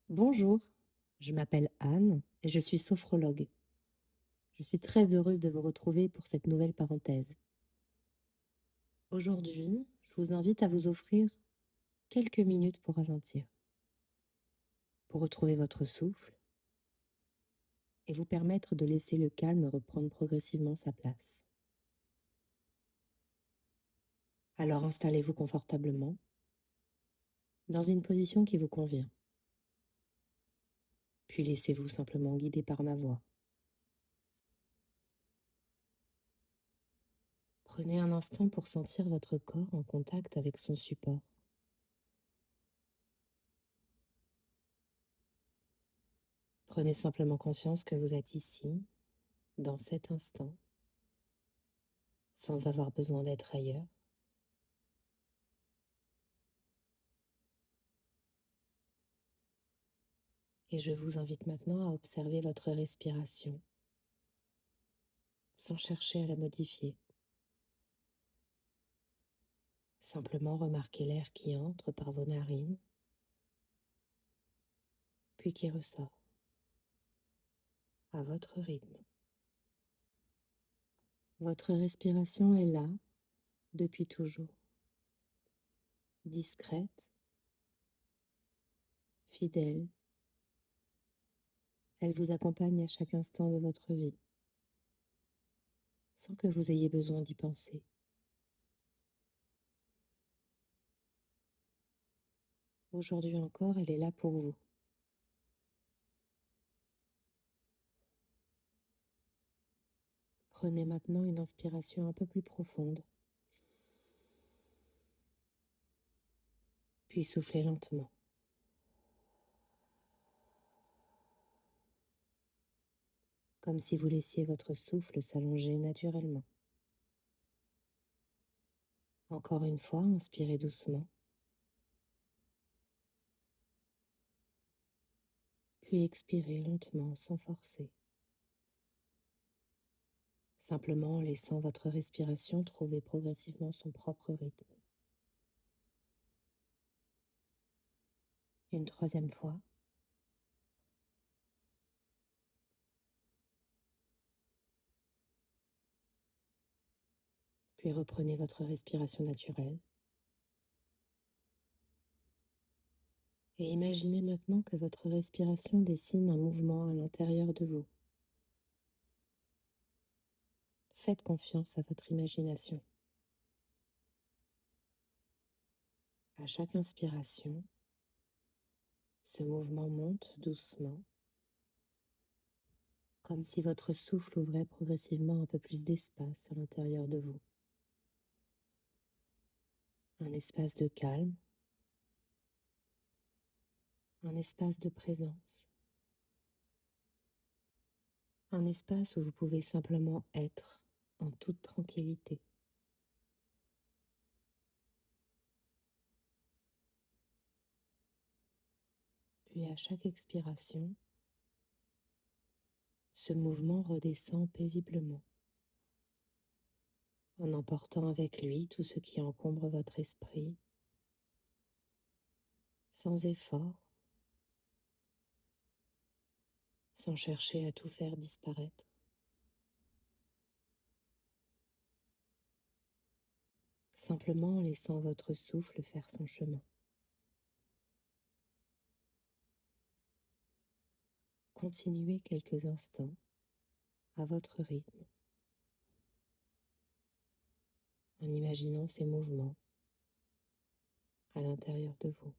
Bonjour, je m'appelle Anne et je suis sophrologue. Je suis très heureuse de vous retrouver pour cette nouvelle parenthèse. Aujourd'hui, je vous invite à vous offrir quelques minutes pour ralentir, pour retrouver votre souffle et vous permettre de laisser le calme reprendre progressivement sa place. Alors installez-vous confortablement dans une position qui vous convient, puis laissez-vous simplement guider par ma voix. Prenez un instant pour sentir votre corps en contact avec son support. Prenez simplement conscience que vous êtes ici, dans cet instant, sans avoir besoin d'être ailleurs. Et je vous invite maintenant à observer votre respiration, sans chercher à la modifier. Simplement remarquez l'air qui entre par vos narines, puis qui ressort, à votre rythme. Votre respiration est là, depuis toujours, discrète, fidèle. Elle vous accompagne à chaque instant de votre vie, sans que vous ayez besoin d'y penser. Aujourd'hui encore, elle est là pour vous. Prenez maintenant une inspiration un peu plus profonde, puis soufflez lentement, comme si vous laissiez votre souffle s'allonger naturellement. Encore une fois, inspirez doucement, puis expirez lentement sans forcer, simplement en laissant votre respiration trouver progressivement son propre rythme. Une troisième fois, puis reprenez votre respiration naturelle. Et imaginez maintenant que votre respiration dessine un mouvement à l'intérieur de vous. Faites confiance à votre imagination. À chaque inspiration, ce mouvement monte doucement, comme si votre souffle ouvrait progressivement un peu plus d'espace à l'intérieur de vous. Un espace de calme, un espace de présence, un espace où vous pouvez simplement être en toute tranquillité. Puis à chaque expiration, ce mouvement redescend paisiblement, en emportant avec lui tout ce qui encombre votre esprit, sans effort, sans chercher à tout faire disparaître, simplement en laissant votre souffle faire son chemin. Continuez quelques instants à votre rythme, en imaginant ces mouvements à l'intérieur de vous.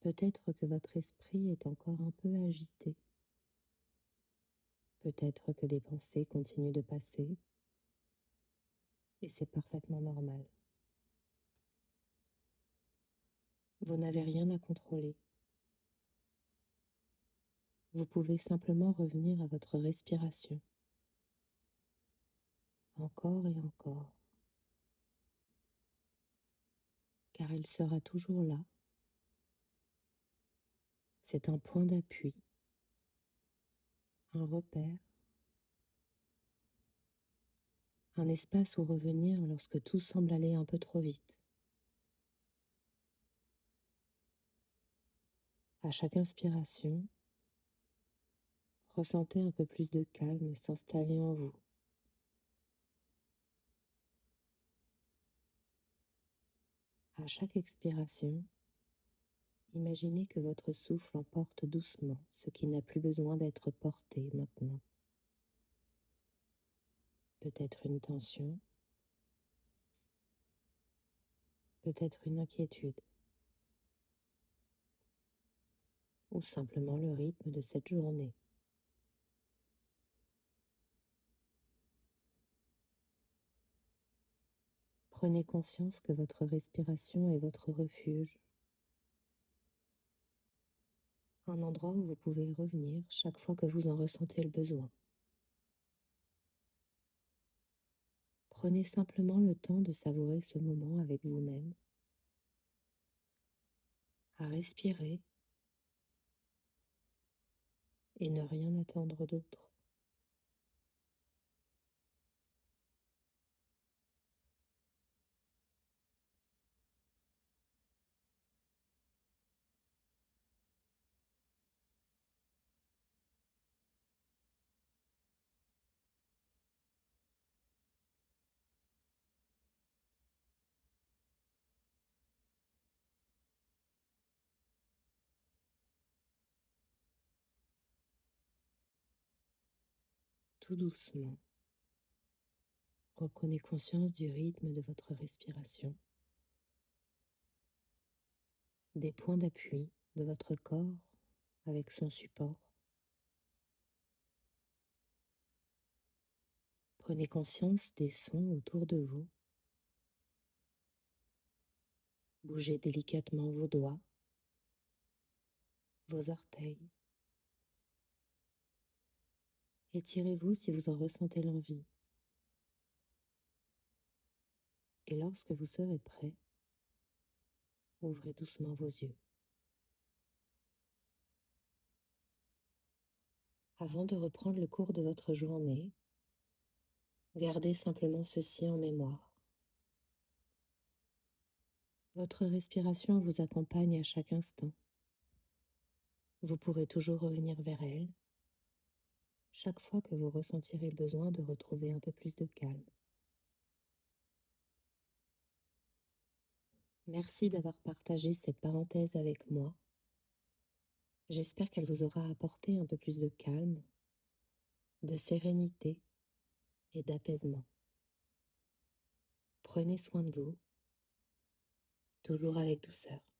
Peut-être que votre esprit est encore un peu agité. Peut-être que des pensées continuent de passer, et c'est parfaitement normal. Vous n'avez rien à contrôler. Vous pouvez simplement revenir à votre respiration, encore et encore, car elle sera toujours là. C'est un point d'appui, un repère, un espace où revenir lorsque tout semble aller un peu trop vite. À chaque inspiration, ressentez un peu plus de calme s'installer en vous. À chaque expiration, imaginez que votre souffle emporte doucement ce qui n'a plus besoin d'être porté maintenant. Peut-être une tension, peut-être une inquiétude, ou simplement le rythme de cette journée. Prenez conscience que votre respiration est votre refuge, un endroit où vous pouvez revenir chaque fois que vous en ressentez le besoin. Prenez simplement le temps de savourer ce moment avec vous-même, à respirer et ne rien attendre d'autre. Tout doucement, reprenez conscience du rythme de votre respiration, des points d'appui de votre corps avec son support. Prenez conscience des sons autour de vous. Bougez délicatement vos doigts, vos orteils. Étirez-vous si vous en ressentez l'envie. Et lorsque vous serez prêt, ouvrez doucement vos yeux. Avant de reprendre le cours de votre journée, gardez simplement ceci en mémoire. Votre respiration vous accompagne à chaque instant. Vous pourrez toujours revenir vers elle chaque fois que vous ressentirez le besoin de retrouver un peu plus de calme. Merci d'avoir partagé cette parenthèse avec moi. J'espère qu'elle vous aura apporté un peu plus de calme, de sérénité et d'apaisement. Prenez soin de vous, toujours avec douceur.